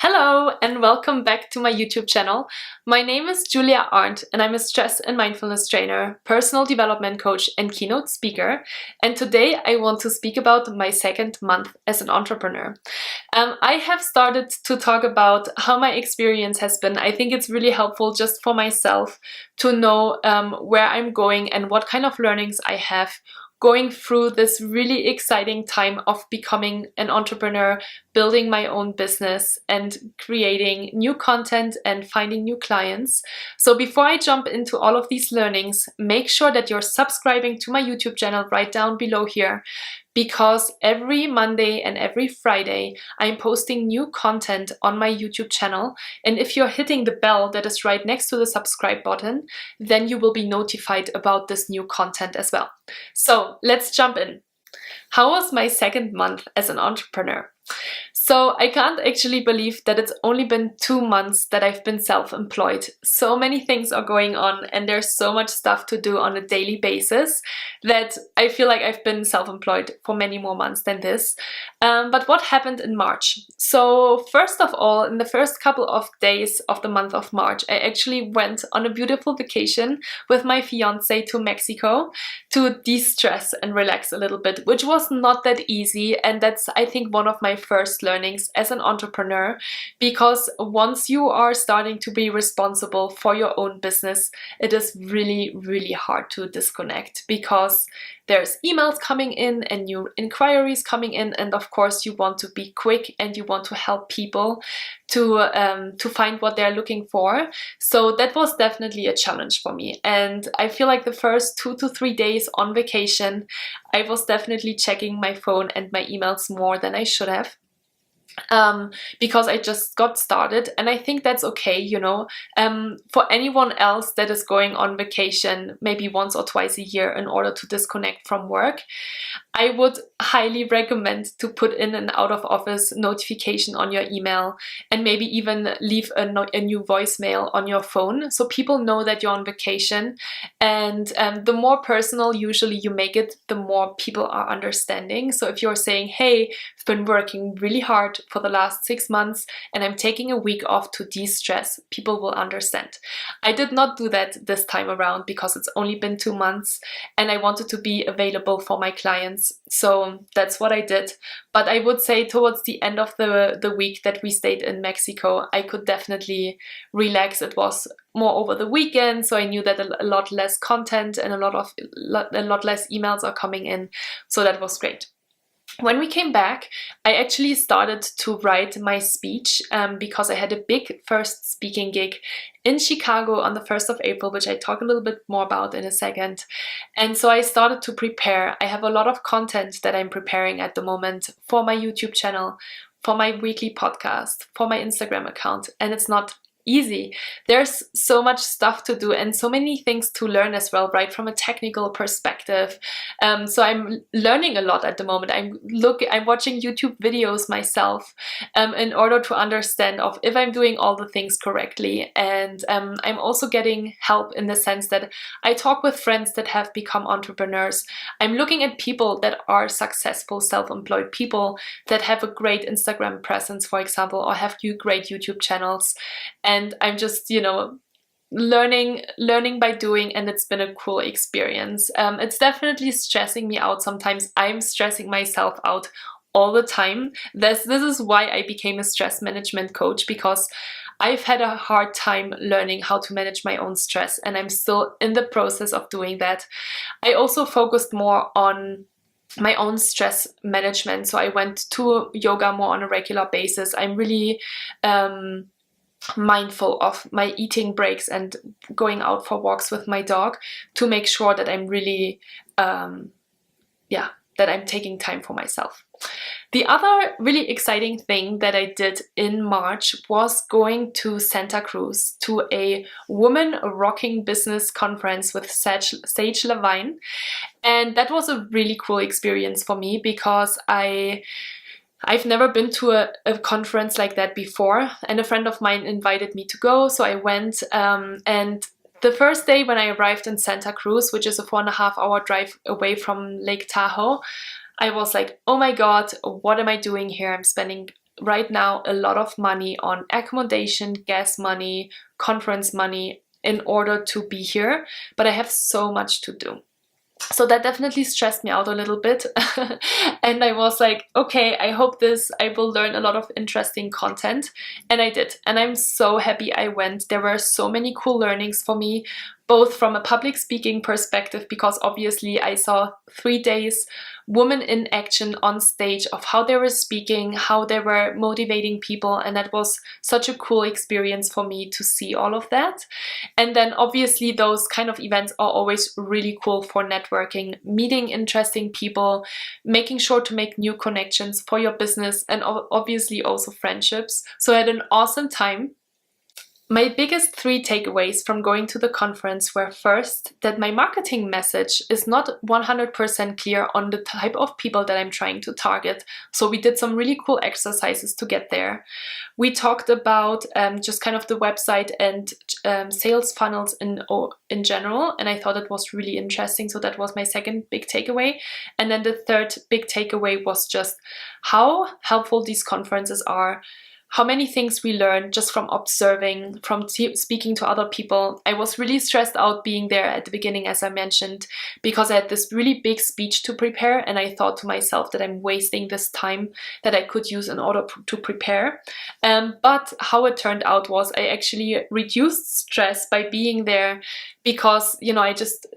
Hello and welcome back to my YouTube channel. My name is Julia Arndt and I'm a stress and mindfulness trainer, personal development coach and keynote speaker. And today I want to speak about my second month as an entrepreneur. I have started to talk about how my experience has been. I think it's really helpful just for myself to know where I'm going and what kind of learnings I have going through this really exciting time of becoming an entrepreneur, building my own business and creating new content and finding new clients. So before I jump into all of these learnings, make sure that you're subscribing to my YouTube channel right down below here, because every Monday and every Friday I'm posting new content on my YouTube channel. And if you're hitting the bell that is right next to the subscribe button, then you will be notified about this new content as well. So let's jump in. How was my second month as an entrepreneur? So I can't actually believe that it's only been 2 months that I've been self-employed. So many things are going on and there's so much stuff to do on a daily basis that I feel like I've been self-employed for many more months than this. But what happened in March? So first of all, in the first couple of days of the month of March, I actually went on a beautiful vacation with my fiance to Mexico to de-stress and relax a little bit, which was not that easy. And that's, I think, one of my first learnings as an entrepreneur, because once you are starting to be responsible for your own business, it is really, really hard to disconnect, because there's emails coming in and new inquiries coming in, and of course you want to be quick and you want to help people to find what they're looking for. So that was definitely a challenge for me, and I feel like the first 2 to 3 days on vacation I was definitely checking my phone and my emails more than I should have. Because I just got started, and I think that's okay, you know. For anyone else that is going on vacation maybe once or twice a year in order to disconnect from work, I would highly recommend to put in an out of office notification on your email, and maybe even leave a new voicemail on your phone so people know that you're on vacation. And the more personal usually you make it, the more people are understanding. So if you're saying, hey, I've been working really hard for the last 6 months and I'm taking a week off to de-stress, people will understand. I did not do that this time around because it's only been 2 months and I wanted to be available for my clients. So that's what I did. But I would say towards the end of the week that we stayed in Mexico, I could definitely relax. It was more over the weekend, so I knew that a lot less content and a lot less emails are coming in. So that was great. When we came back, I actually started to write my speech because I had a big first speaking gig in Chicago on the 1st of April, which I talk a little bit more about in a second. And so I started to prepare. I have a lot of content that I'm preparing at the moment for my YouTube channel, for my weekly podcast, for my Instagram account, and it's not easy. There's so much stuff to do and so many things to learn as well, right, from a technical perspective. So I'm learning a lot at the moment. I'm watching YouTube videos myself in order to understand of if I'm doing all the things correctly. And I'm also getting help in the sense that I talk with friends that have become entrepreneurs. I'm looking at people that are successful self-employed people that have a great Instagram presence, for example, or have great YouTube channels. And I'm just, you know, learning by doing, and it's been a cool experience. It's definitely stressing me out sometimes. I'm stressing myself out all the time. This is why I became a stress management coach, because I've had a hard time learning how to manage my own stress, and I'm still in the process of doing that. I also focused more on my own stress management. So I went to yoga more on a regular basis. I'm really mindful of my eating breaks and going out for walks with my dog to make sure that I'm really that I'm taking time for myself. The other really exciting thing that I did in March was going to Santa Cruz to a Woman Rocking Business conference with Sage Levine, and that was a really cool experience for me because I've never been to a conference like that before, and a friend of mine invited me to go, so I went. And the first day when I arrived in Santa Cruz, which is a 4.5-hour drive away from Lake Tahoe, I was like, oh my God, what am I doing here? I'm spending right now a lot of money on accommodation, gas money, conference money in order to be here, but I have so much to do. So that definitely stressed me out a little bit. And I was like, okay, I hope I will learn a lot of interesting content. And I did. And I'm so happy I went. There were so many cool learnings for me, both from a public speaking perspective, because obviously I saw 3 days women in action on stage of how they were speaking, how they were motivating people. And that was such a cool experience for me to see all of that. And then obviously those kind of events are always really cool for networking, meeting interesting people, making sure to make new connections for your business, and obviously also friendships. So I had an awesome time. My biggest 3 takeaways from going to the conference were, first, that my marketing message is not 100% clear on the type of people that I'm trying to target. So we did some really cool exercises to get there. We talked about just kind of the website and sales funnels in general, and I thought it was really interesting. So that was my second big takeaway. And then the third big takeaway was just how helpful these conferences are, how many things we learn just from observing, from speaking to other people. I was really stressed out being there at the beginning, as I mentioned, because I had this really big speech to prepare, and I thought to myself that I'm wasting this time that I could use in order to prepare. But how it turned out was I actually reduced stress by being there, because, you know, I just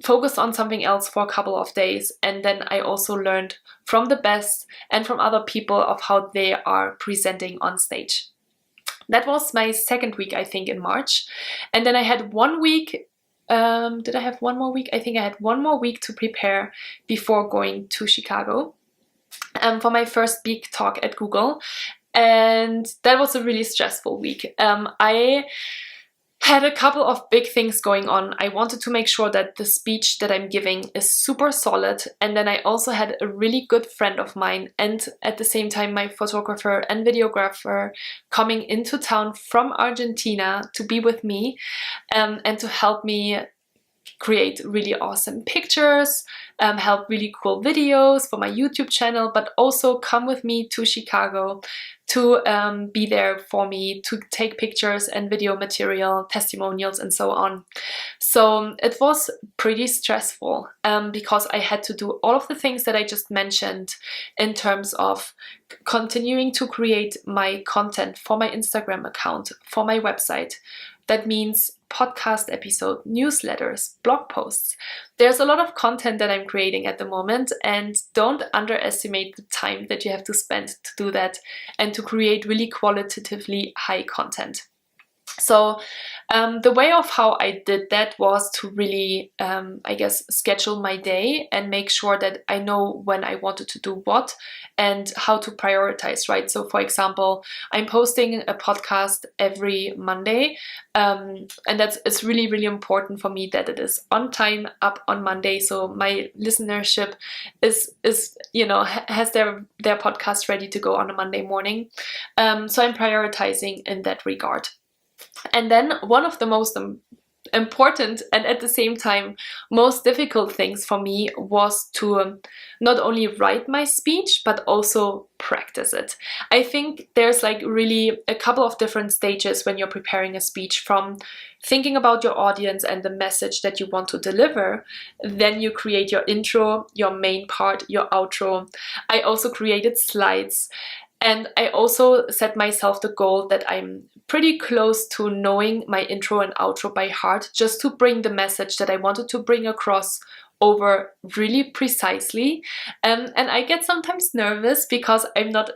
focused on something else for a couple of days, and then I also learned from the best and from other people of how they are presenting on stage. That was my second week, I think, in March. And then I had 1 week. Did I have 1 more week? I think I had 1 more week to prepare before going to Chicago for my first big talk at Google. And that was a really stressful week. I had a couple of big things going on. I wanted to make sure that the speech that I'm giving is super solid. And then I also had a really good friend of mine, and at the same time my photographer and videographer, coming into town from Argentina to be with me and to help me create really awesome pictures, help really cool videos for my YouTube channel, but also come with me to Chicago to be there for me, to take pictures and video material, testimonials, and so on. So it was pretty stressful because I had to do all of the things that I just mentioned in terms of continuing to create my content for my Instagram account, for my website. That means podcast episode, newsletters, blog posts. There's a lot of content that I'm creating at the moment, and don't underestimate the time that you have to spend to do that and to create really qualitatively high content. So the way of how I did that was to really, I guess, schedule my day and make sure that I know when I wanted to do what and how to prioritize, right? So for example, I'm posting a podcast every Monday, and it's really, really important for me that it is on time, up on Monday. So my listenership is you know, has their podcast ready to go on a Monday morning. So I'm prioritizing in that regard. And then one of the most important and at the same time most difficult things for me was to not only write my speech but also practice it. I think there's like really a couple of different stages when you're preparing a speech, from thinking about your audience and the message that you want to deliver. Then you create your intro, your main part, your outro. I also created slides. And I also set myself the goal that I'm pretty close to knowing my intro and outro by heart, just to bring the message that I wanted to bring across over really precisely. And I get sometimes nervous because I'm not,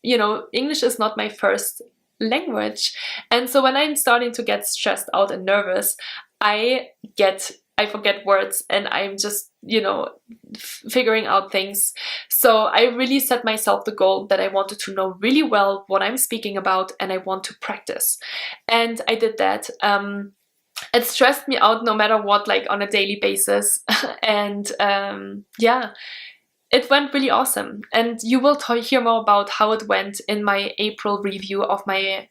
you know, English is not my first language. And so when I'm starting to get stressed out and nervous, I forget words and I'm just, you know, figuring out things. So I really set myself the goal that I wanted to know really well what I'm speaking about, and I want to practice. And I did that. It stressed me out no matter what, like on a daily basis. And yeah, it went really awesome. And you will hear more about how it went in my April review of my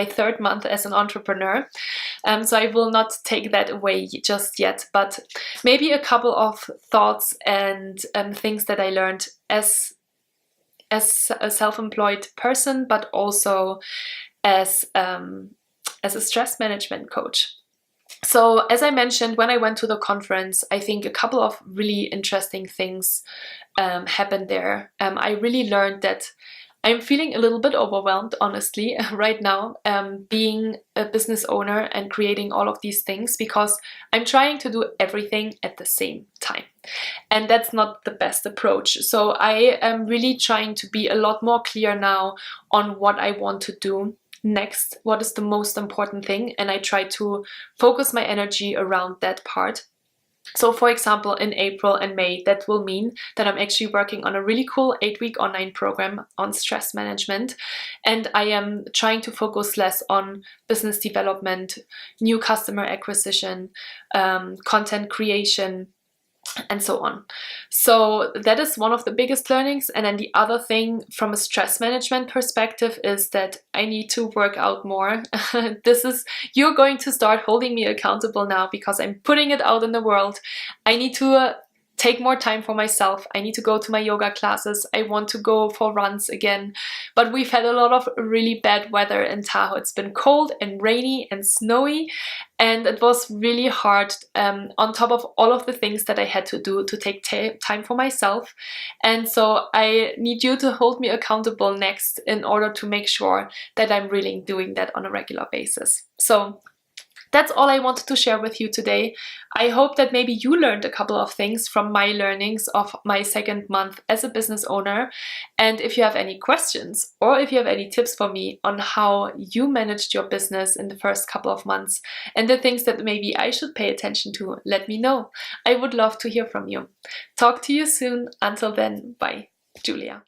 third month as an entrepreneur. So I will not take that away just yet, but maybe a couple of thoughts and things that I learned as as a self-employed person, but also as a stress management coach. So as I mentioned, when I went to the conference, I think a couple of really interesting things happened there. I really learned that I'm feeling a little bit overwhelmed, honestly, right now, being a business owner and creating all of these things, because I'm trying to do everything at the same time. And that's not the best approach. So I am really trying to be a lot more clear now on what I want to do next, what is the most important thing, and I try to focus my energy around that part. So for example, in April and May, that will mean that I'm actually working on a really cool 8-week online program on stress management. And I am trying to focus less on business development, new customer acquisition, content creation, and so on. So that is one of the biggest learnings. And then the other thing from a stress management perspective is that I need to work out more. You're going to start holding me accountable now, because I'm putting it out in the world. I need to take more time for myself. I need to go to my yoga classes. I want to go for runs again. But we've had a lot of really bad weather in Tahoe. It's been cold and rainy and snowy, and it was really hard, on top of all of the things that I had to do, to take time for myself. And so I need you to hold me accountable next, in order to make sure that I'm really doing that on a regular basis. So that's all I wanted to share with you today. I hope that maybe you learned a couple of things from my learnings of my second month as a business owner. And if you have any questions, or if you have any tips for me on how you managed your business in the first couple of months, and the things that maybe I should pay attention to, let me know. I would love to hear from you. Talk to you soon. Until then, bye. Julia.